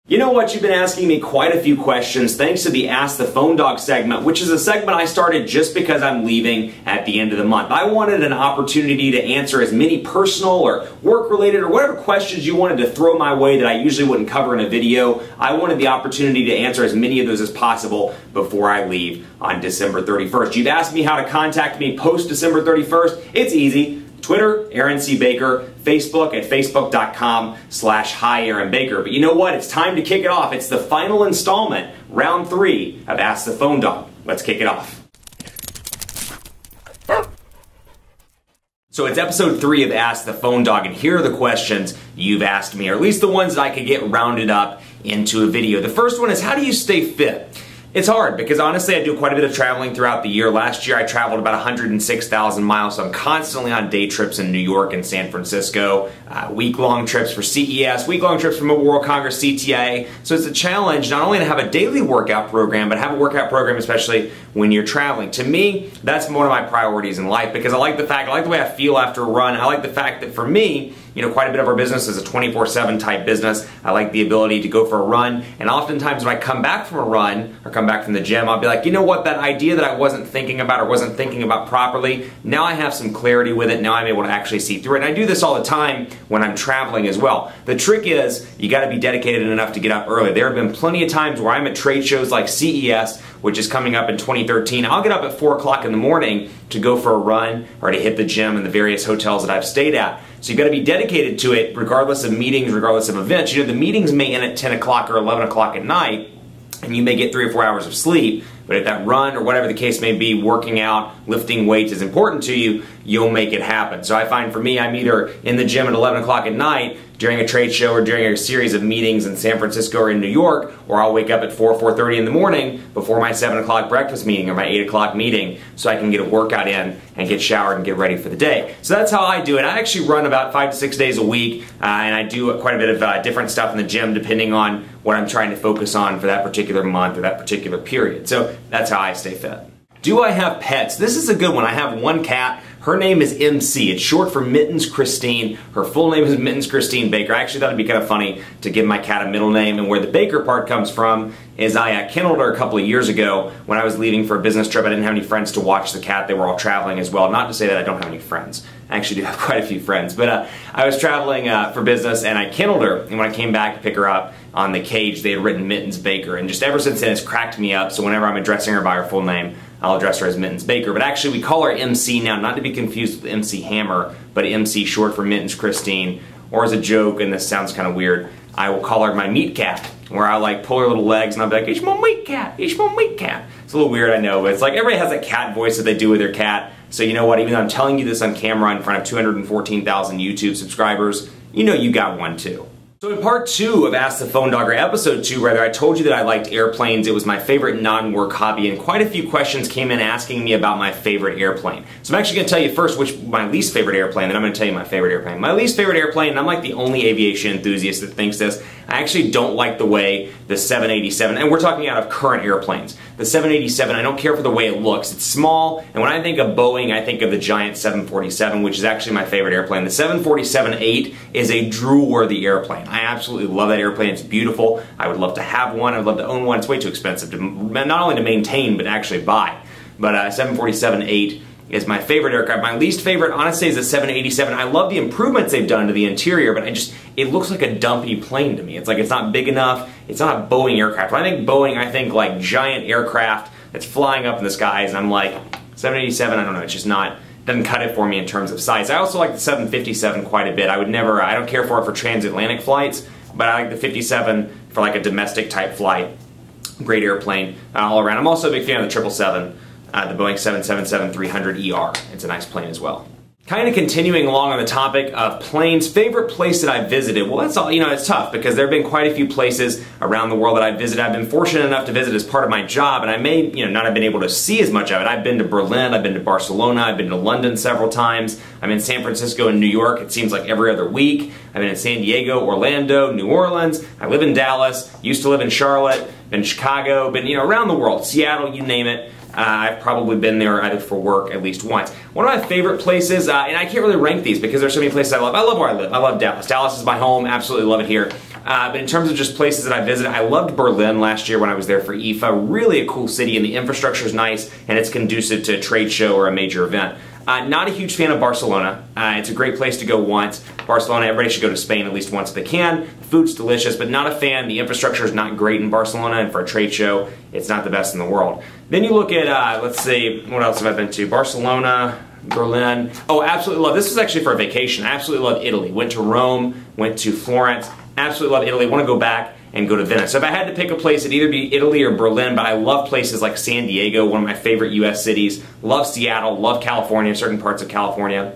You know what? You've been asking me quite a few questions thanks to the Ask the Phone Dog segment, which is a segment I started just because I'm leaving at the end of the month. I wanted an opportunity to answer as many personal or work-related or whatever questions you wanted to throw my way that I usually wouldn't cover in a video. I wanted the opportunity to answer as many of those as possible before I leave on December 31st. You've asked me how to contact me post December 31st. It's easy. Twitter, Aaron C. Baker, Facebook at facebook.com/hi Aaron Baker. But you know what? It's time to kick it off. It's the final installment, round 3 of Ask the Phone Dog. Let's kick it off. So it's episode 3 of Ask the Phone Dog, and here are the questions you've asked me, or at least the ones that I could get rounded up into a video. The first one is, how do you stay fit? It's hard because honestly I do quite a bit of traveling throughout the year. Last year I traveled about 106,000 miles, so I'm constantly on day trips in New York and San Francisco, week-long trips for CES, week-long trips for Mobile World Congress, CTA. So it's a challenge not only to have a daily workout program, but have a workout program especially when you're traveling. To me, that's one of my priorities in life because I like the way I feel after a run. I like the fact that for me, you know, quite a bit of our business is a 24/7 type business. I like the ability to go for a run, and oftentimes when I come back from a run or come back from the gym, I'll be like, you know what, that idea that I wasn't thinking about or wasn't thinking about properly, now I have some clarity with it, now I'm able to actually see through it. And I do this all the time when I'm traveling as well. The trick is, you gotta be dedicated enough to get up early. There have been plenty of times where I'm at trade shows like CES, which is coming up in 2013. I'll get up at 4 o'clock in the morning to go for a run or to hit the gym in the various hotels that I've stayed at. So you've got to be dedicated to it regardless of meetings, regardless of events. You know, the meetings may end at 10 o'clock or 11 o'clock at night, and you may get 3 or 4 hours of sleep, but if that run or whatever the case may be, working out, lifting weights is important to you, you'll make it happen. So I find for me, I'm either in the gym at 11 o'clock at night during a trade show or during a series of meetings in San Francisco or in New York, or I'll wake up at 4:30 in the morning before my 7 o'clock breakfast meeting or my 8 o'clock meeting so I can get a workout in and get showered and get ready for the day. So that's how I do it. I actually run about 5 to 6 days a week, and I do quite a bit of different stuff in the gym depending on what I'm trying to focus on for that particular month or that particular period. So that's how I stay fit. Do I have pets? This is a good one. I have one cat. Her name is MC. It's short for Mittens Christine. Her full name is Mittens Christine Baker. I actually thought it'd be kind of funny to give my cat a middle name, and where the Baker part comes from is I kenneled her a couple of years ago when I was leaving for a business trip. I didn't have any friends to watch the cat. They were all traveling as well. Not to say that I don't have any friends. I actually do have quite a few friends, but I was traveling for business and I kenneled her, and when I came back to pick her up on the cage, they had written Mittens Baker, and just ever since then it's cracked me up. So whenever I'm addressing her by her full name, I'll address her as Mittens Baker. But actually we call her MC now, not to be confused with MC Hammer, but MC short for Mittens Christine. Or as a joke, and this sounds kind of weird, I will call her my meat cat, where I like pull her little legs and I'll be like, it's my meat cat, it's my meat cat. It's a little weird, I know, but it's like everybody has that cat voice that they do with their cat. So you know what, even though I'm telling you this on camera in front of 214,000 YouTube subscribers, you know you got one too. So in part 2 of Ask the Phone Dog, or episode 2 rather, I told you that I liked airplanes. It was my favorite non-work hobby, and quite a few questions came in asking me about my favorite airplane. So I'm actually going to tell you first my least favorite airplane, then I'm going to tell you my favorite airplane. My least favorite airplane, and I'm like the only aviation enthusiast that thinks this, I actually don't like the way the 787, and we're talking out of current airplanes, the 787, I don't care for the way it looks. It's small, and when I think of Boeing, I think of the giant 747, which is actually my favorite airplane. The 747-8 is a drool-worthy airplane. I absolutely love that airplane. It's beautiful. I would love to have one. I would love to own one. It's way too expensive to not only to maintain, but actually buy. But 747-8 is my favorite aircraft. My least favorite, honestly, is the 787. I love the improvements they've done to the interior, but it looks like a dumpy plane to me. It's like it's not big enough. It's not a Boeing aircraft. When I think Boeing, I think like giant aircraft that's flying up in the skies, and I'm like, 787, I don't know, it's just not, doesn't cut it for me in terms of size. I also like the 757 quite a bit. I don't care for it for transatlantic flights, but I like the 57 for like a domestic type flight. Great airplane all around. I'm also a big fan of the 777. The Boeing 777-300ER. It's a nice plane as well. Kind of continuing along on the topic of planes, favorite place that I visited. Well, that's all, you know, it's tough because there have been quite a few places around the world that I've visited. I've been fortunate enough to visit as part of my job, and I may, you know, not have been able to see as much of it. I've been to Berlin, I've been to Barcelona, I've been to London several times. I'm in San Francisco and New York, it seems like every other week. I've been in San Diego, Orlando, New Orleans. I live in Dallas, used to live in Charlotte, been in Chicago, been, you know, around the world, Seattle, you name it. I've probably been there either for work at least once. One of my favorite places, and I can't really rank these because there's so many places I love. I love where I live. I love Dallas. Dallas is my home. Absolutely love it here. But in terms of just places that I visited, I loved Berlin last year when I was there for IFA. Really a cool city, and the infrastructure is nice, and it's conducive to a trade show or a major event. Not a huge fan of Barcelona. It's a great place to go once. Barcelona, everybody should go to Spain at least once if they can. The food's delicious, but not a fan. The infrastructure is not great in Barcelona, and for a trade show, it's not the best in the world. Then you look at, let's see, what else have I been to? Barcelona, Berlin. Oh, absolutely love, this was actually for a vacation. I absolutely love Italy. Went to Rome, went to Florence. Absolutely love Italy. Want to go back and go to Venice. So if I had to pick a place, it'd either be Italy or Berlin, but I love places like San Diego, one of my favorite US cities. Love Seattle, love California, certain parts of California,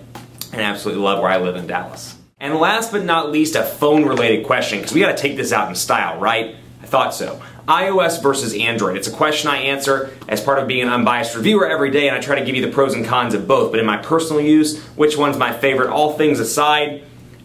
and absolutely love where I live in Dallas. And last but not least, a phone-related question, because we got to take this out in style, right? I thought so. iOS versus Android. It's a question I answer as part of being an unbiased reviewer every day, and I try to give you the pros and cons of both. But in my personal use, which one's my favorite, all things aside,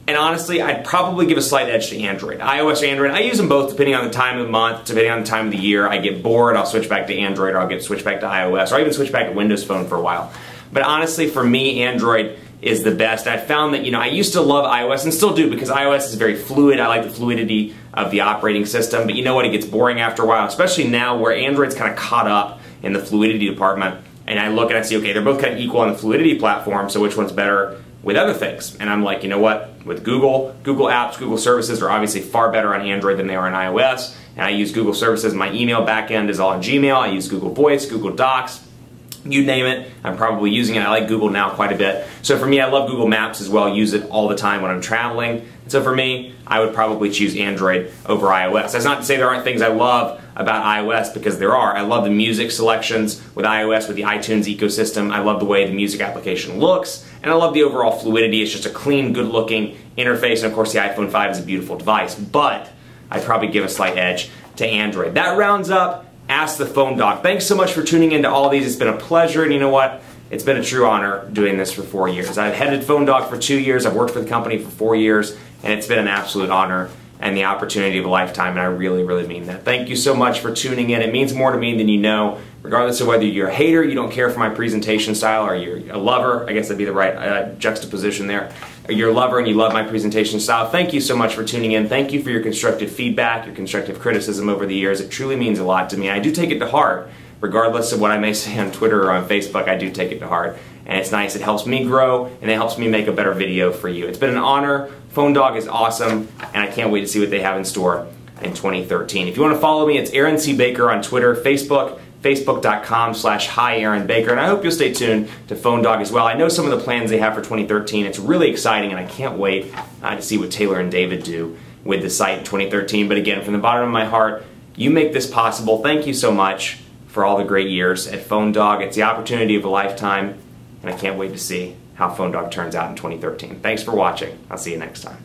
and honestly, I'd probably give a slight edge to Android. iOS or Android, I use them both depending on the time of the month, depending on the time of the year. I get bored, I'll switch back to Android, or I'll switch back to iOS, or I even switch back to Windows Phone for a while. But honestly, for me, Android is the best. I found that, I used to love iOS and still do because iOS is very fluid. I like the fluidity of the operating system, but you know what, it gets boring after a while, especially now where Android's kind of caught up in the fluidity department. And I look and I see, okay, they're both kind of equal on the fluidity platform, so which one's better with other things? And I'm like, you know what, with Google Apps, Google services are obviously far better on Android than they are on iOS, and I use Google services. My email backend is all in Gmail. I use Google Voice, Google Docs, you name it, I'm probably using it. I like Google Now quite a bit. So for me, I love Google Maps as well. Use it all the time when I'm traveling. And so for me, I would probably choose Android over iOS. That's not to say there aren't things I love about iOS, because there are. I love the music selections with iOS, with the iTunes ecosystem. I love the way the music application looks, and I love the overall fluidity. It's just a clean, good-looking interface, and of course the iPhone 5 is a beautiful device, but I'd probably give a slight edge to Android. That rounds up Ask the PhoneDog. Thanks so much for tuning into all these. It's been a pleasure, and you know what? It's been a true honor doing this for 4 years. I've headed PhoneDog for 2 years. I've worked for the company for 4 years, and it's been an absolute honor and the opportunity of a lifetime, and I really, really mean that. Thank you so much for tuning in. It means more to me than you know, regardless of whether you're a hater, you don't care for my presentation style, or you're a lover. I guess that'd be the right juxtaposition there. Or you're a lover and you love my presentation style. Thank you so much for tuning in. Thank you for your constructive feedback, your constructive criticism over the years. It truly means a lot to me. I do take it to heart, regardless of what I may say on Twitter or on Facebook. I do take it to heart, and it's nice. It helps me grow, and it helps me make a better video for you. It's been an honor. PhoneDog is awesome, and I can't wait to see what they have in store in 2013. If you want to follow me, it's Aaron C. Baker on Twitter, Facebook, facebook.com/HiAaronBaker, and I hope you'll stay tuned to PhoneDog as well. I know some of the plans they have for 2013. It's really exciting, and I can't wait to see what Taylor and David do with the site in 2013. But again, from the bottom of my heart, you make this possible. Thank you so much for all the great years at PhoneDog. It's the opportunity of a lifetime, and I can't wait to see how PhoneDog turns out in 2013. Thanks for watching. I'll see you next time.